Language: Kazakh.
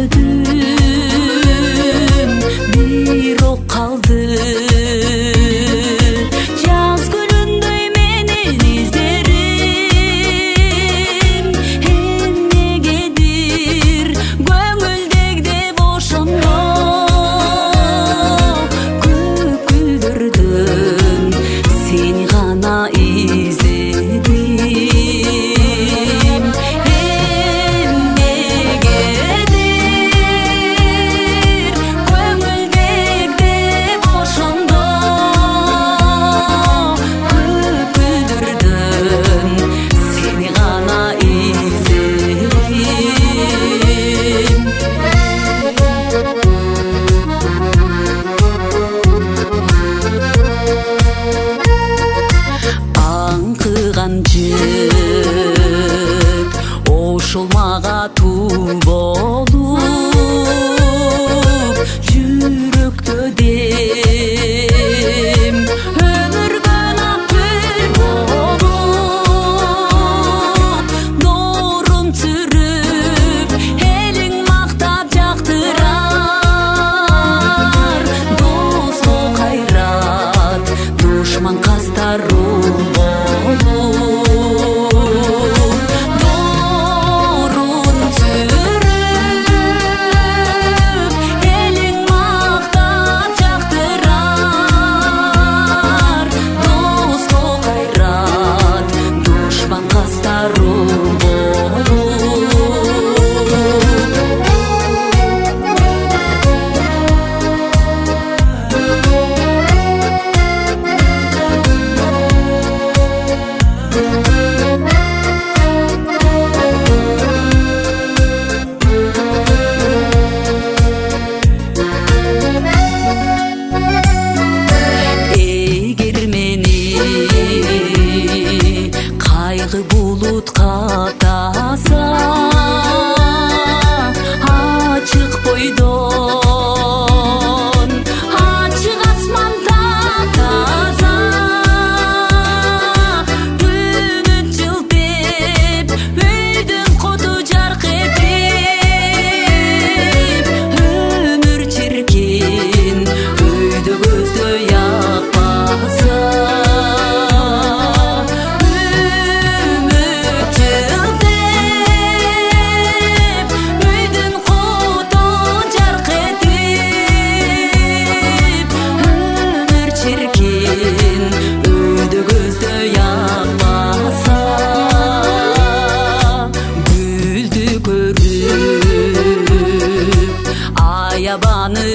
іздедім, бір оқ қалды. Жаз гүліндей менің іздерім, эмнегедир көңілдегде бошондо. Көп гүлдөрдөн сени ғана іздедім, эмнегедир көңілдегде бошондо. Көп гүлдөрдөн сени ғана іздедім. Аңқыған жіп ошол мага туу болуп, жүрөктө дем өмүргөн ак гүл болуп. Доорун сүрүп элиң мактап жактырар, доско кайрат душман кастаруу болуп. Доорун сүрүп элиң мактап жактырар, доско кайрат душман кастаруу болуп. Эгер мени кайгы булут каптаса, ачык бойдон ачык асман таптаза, үмүт жылтып өйдүн куту жарк этип, өмүр чиркин өйдө көздө якпаса. Үмүт жылтып өйдүн куту жарк этип, өмүр чиркин өйдө көздө якпаса. Гүлдү көрүп аябаны